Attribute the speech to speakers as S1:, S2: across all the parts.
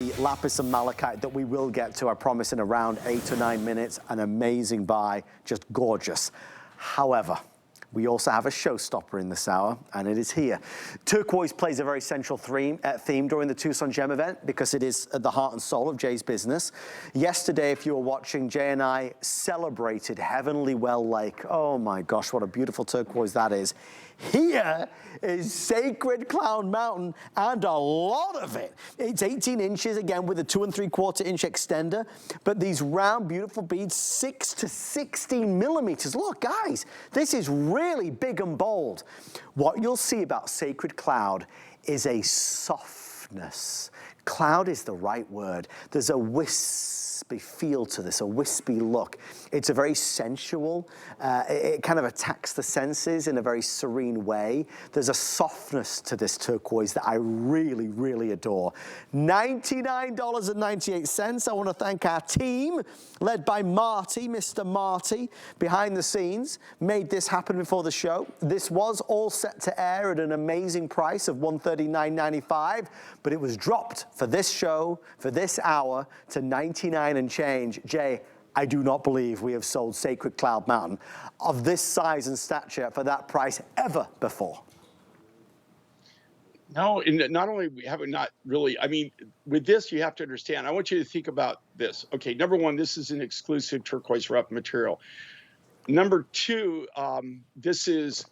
S1: The lapis and malachite that we will get to, I promise, in around 8 to 9 minutes. An amazing buy, just gorgeous. However, we also have a showstopper in this hour, and it is here. Turquoise plays a very central theme during the Tucson Gem event because it is at the heart and soul of Jay's business. Yesterday, if you were watching, Jay and I celebrated Heavenly Well Lake. Oh my gosh, what a beautiful turquoise that is. Here is Sacred Cloud Mountain, and a lot of it. It's 18 inches, again, with a 2 3/4 inch extender, but these round, beautiful beads, 6 to 16 millimeters. Look, guys, this is really big and bold. What you'll see about Sacred Cloud is a softness. Cloud is the right word. There's a wispy feel to this, a wispy look. It's a very sensual, it kind of attacks the senses in a very serene way. There's a softness to this turquoise that I really, really adore. $99.98. I want to thank our team, led by Marty, Mr. Marty, behind the scenes, made this happen before the show. This was all set to air at an amazing price of $139.95, but it was dropped for this show, for this hour, to 99 and change. Jay, I do not believe we have sold Sacred Cloud Mountain of this size and stature for that price ever before.
S2: No, and not only we have it not really, I mean, with this, you have to understand, I want you to think about this. Okay, number one, this is an exclusive turquoise rough material. Number two, this is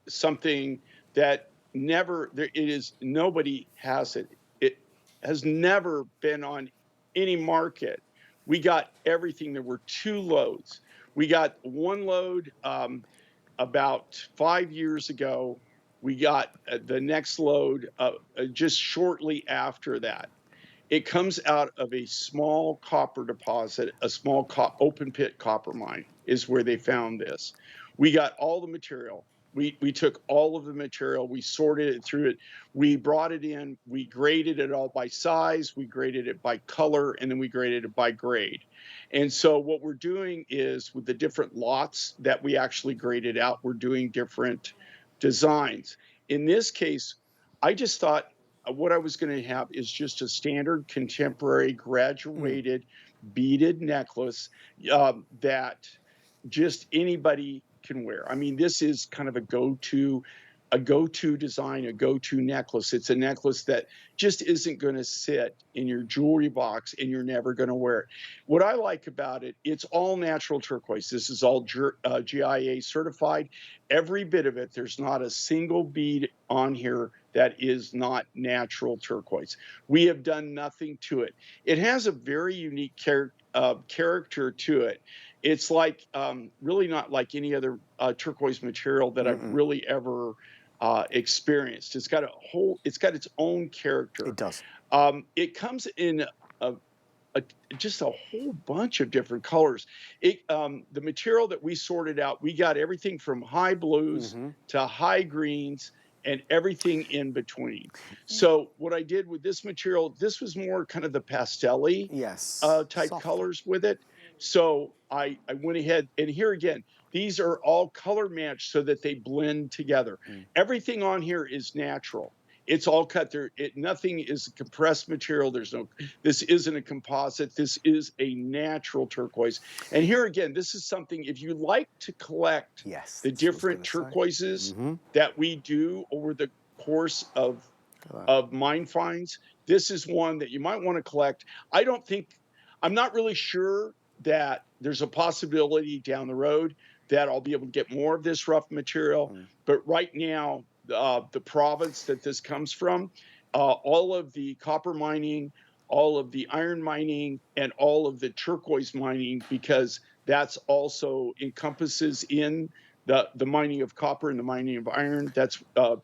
S2: something that nobody has it. It has never been on any market. We got everything. There were 2 loads. We got one load about 5 years ago. We got the next load just shortly after that. It comes out of a small copper deposit, a small open pit copper mine is where they found this. We got all the material. We took all of the material, we sorted it through it, we brought it in, we graded it all by size, we graded it by color, and then we graded it by grade. And so what we're doing is, with the different lots that we actually graded out, we're doing different designs. In this case, I just thought what I was going to have is just a standard contemporary graduated beaded necklace that just anybody can wear. I mean, this is kind of a go-to design, a go-to necklace. It's a necklace that just isn't going to sit in your jewelry box and you're never going to wear it. What I like about it, it's all natural turquoise. This is all GIA certified. Every bit of it, there's not a single bead on here that is not natural turquoise. We have done nothing to it. It has a very unique character to it. It's like really not like any other turquoise material that I've really ever experienced. It's got its own character.
S1: It does.
S2: It comes in just a whole bunch of different colors. The material that we sorted out, we got everything from high blues to high greens and everything in between. So what I did with this material, this was more kind of the pastel-y type colors with it. So I went ahead, and here again, these are all color matched so that they blend together. Everything on here is natural. It's all cut there. Nothing is a compressed material. This isn't a composite. This is a natural turquoise. And here again, this is something, if you like to collect the different turquoises that we do over the course of mine finds, this is one that you might want to collect. I'm not really sure that there's a possibility down the road that I'll be able to get more of this rough material. But right now, the province that this comes from, all of the copper mining, all of the iron mining, and all of the turquoise mining, because that's also encompasses in the mining of copper and the mining of iron. That's the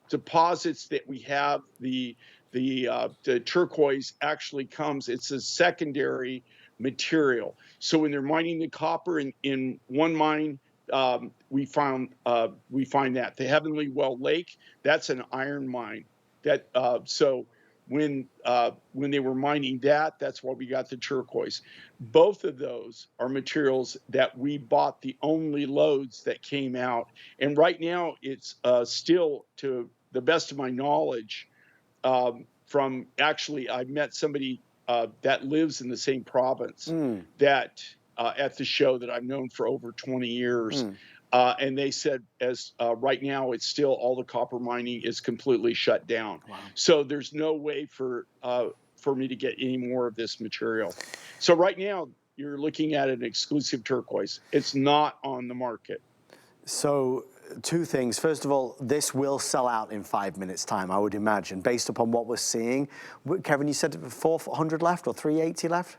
S2: deposits that we have, the turquoise actually comes, it's a secondary material. So when they're mining the copper in one mine, we find that the Heavenly Well Lake, that's an iron mine. So when they were mining that's why we got the turquoise. Both of those are materials that we bought the only loads that came out, and right now it's still, to the best of my knowledge, from actually, I met somebody that lives in the same province that at the show that I've known for over 20 years. And they said, as right now, it's still all the copper mining is completely shut down.
S1: Wow.
S2: So there's no way for me to get any more of this material. So right now, you're looking at an exclusive turquoise. It's not on the market.
S1: So two things. First of all, this will sell out in 5 minutes time, I would imagine, based upon what we're seeing. Kevin, you said 400 left or 380 left?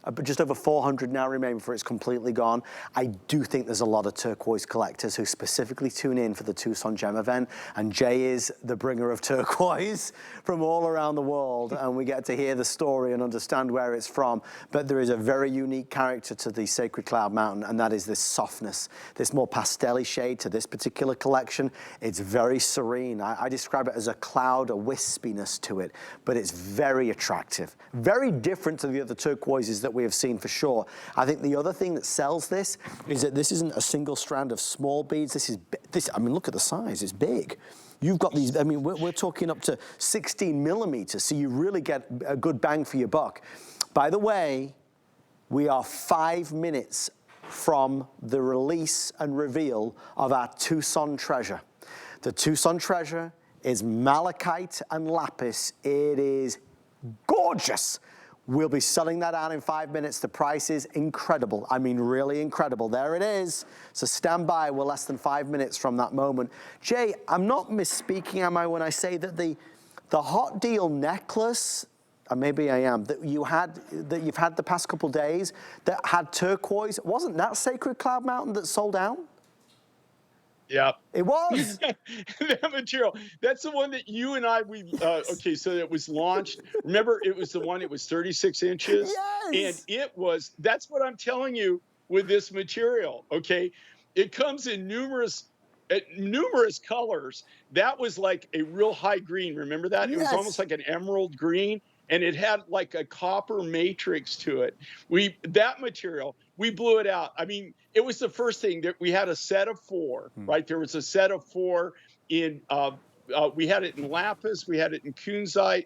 S1: But just over 400 now remain before it's completely gone. I do think there's a lot of turquoise collectors who specifically tune in for the Tucson Gem event, and Jay is the bringer of turquoise from all around the world, and we get to hear the story and understand where it's from. But there is a very unique character to the Sacred Cloud Mountain, and that is this softness, this more pastel-y shade to this particular collection. It's very serene. I describe it as a cloud, a wispiness to it, but it's very attractive, very different to the other turquoises that we have seen for sure. I think the other thing that sells this is that this isn't a single strand of small beads. I mean, look at the size, it's big. You've got these, I mean, we're talking up to 16 millimeters, so you really get a good bang for your buck. By the way, we are 5 minutes from the release and reveal of our Tucson treasure. The Tucson treasure is malachite and lapis. It is gorgeous. We'll be selling that out in 5 minutes. The price is incredible. I mean, really incredible. There it is. So stand by. We're less than 5 minutes from that moment. Jay, I'm not misspeaking, am I, when I say that the hot deal necklace, maybe I am, that you've had the past couple days that had turquoise, wasn't that Sacred Cloud Mountain that sold out?
S2: Yeah,
S1: it was.
S2: That material. That's the one that you and I, okay, so it was launched. Remember, it was the one, it was 36 inches.
S1: Yes.
S2: And that's what I'm telling you with this material, okay? It comes in numerous colors. That was like a real high green. Remember that?
S1: Yes.
S2: It was almost like an emerald green. And it had like a copper matrix to it. That material, we blew it out. I mean, it was the first thing that we had a set of 4, right? There was a set of 4 in, we had it in lapis, we had it in kunzite,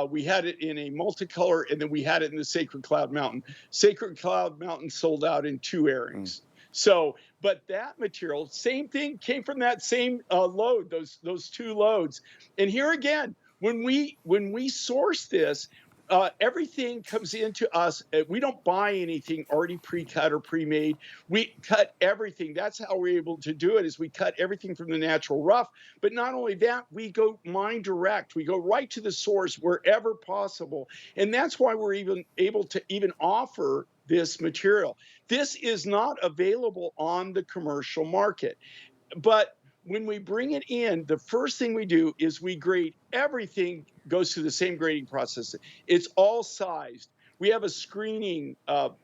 S2: we had it in a multicolor, and then we had it in the Sacred Cloud Mountain. Sacred Cloud Mountain sold out in 2 airings. So, but that material, same thing, came from that same load, those 2 loads. And here again, when we source this, everything comes into us. We don't buy anything already pre-cut or pre-made. We cut everything. That's how we're able to do it, is we cut everything from the natural rough. But not only that, we go mine direct. We go right to the source wherever possible. And that's why we're even able to even offer this material. This is not available on the commercial market. But when we bring it in, the first thing we do is we grade everything, goes through the same grading process. It's all sized. We have a screening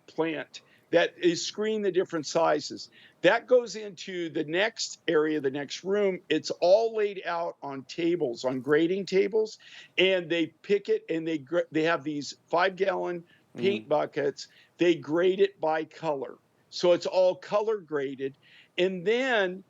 S2: plant that is screening the different sizes. That goes into the next area, the next room. It's all laid out on tables, on grading tables, and they pick it, and they have these 5-gallon paint buckets. They grade it by color. So it's all color graded. And then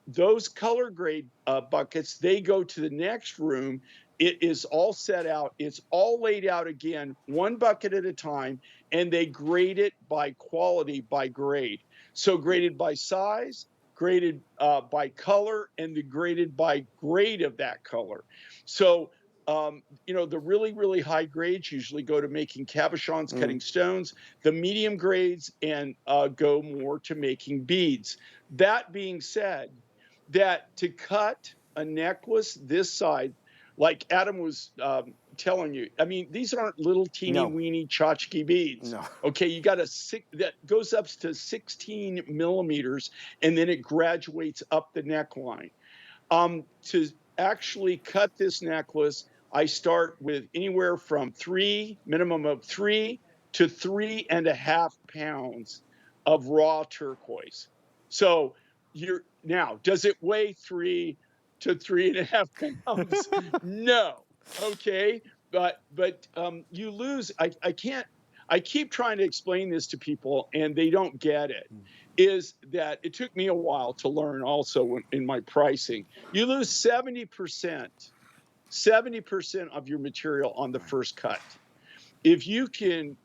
S2: those color grade buckets, they go to the next room. It is all set out. It's all laid out again, 1 bucket at a time, and they grade it by quality, by grade. So graded by size, graded by color, and graded by grade of that color. So, the really, really high grades usually go to making cabochons, cutting stones. The medium grades and go more to making beads. That being said, that to cut a necklace this side, like Adam was telling you, I mean, these aren't little teeny weeny tchotchke beads.
S1: No.
S2: Okay, you got that goes up to 16 millimeters, and then it graduates up the neckline. To actually cut this necklace, I start with anywhere from minimum of 3 to 3.5 pounds of raw turquoise. So now, does it weigh 3 to 3.5 pounds? No. Okay. But you lose. I keep trying to explain this to people, and they don't get it. Is that it took me a while to learn also in my pricing. You lose 70% 70% of your material on the first cut. If you can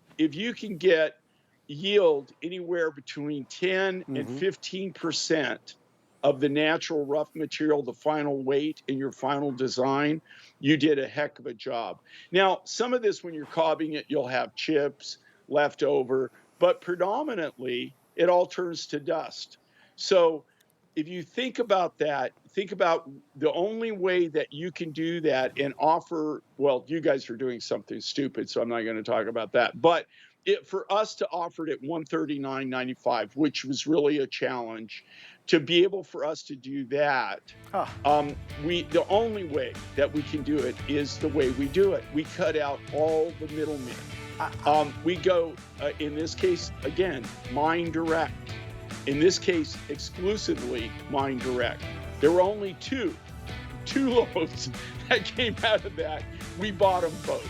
S2: get yield anywhere between 10 and 15% of the natural rough material, the final weight in your final design, you did a heck of a job. Now, some of this, when you're cobbing it, you'll have chips left over, but predominantly it all turns to dust. So if you think about that, think about the only way that you can do that and offer, well, you guys are doing something stupid, so I'm not going to talk about that. But for us to offer it at $139.95, which was really a challenge, to be able for us to do that, the only way that we can do it is the way we do it. We cut out all the middlemen. We go, in this case, again, mine direct. In this case, exclusively mine direct. There were only two loads that came out of that. We bought them both.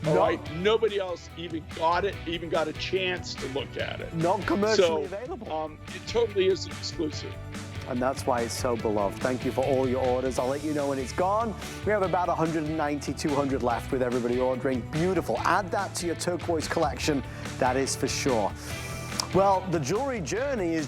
S2: All right. Nobody else even got it, even got a chance to look at it.
S1: Not commercially available.
S2: It totally is exclusive.
S1: And that's why it's so beloved. Thank you for all your orders. I'll let you know when it's gone. We have about 190, 200 left with everybody ordering. Beautiful. Add that to your turquoise collection. That is for sure. Well, the jewelry journey is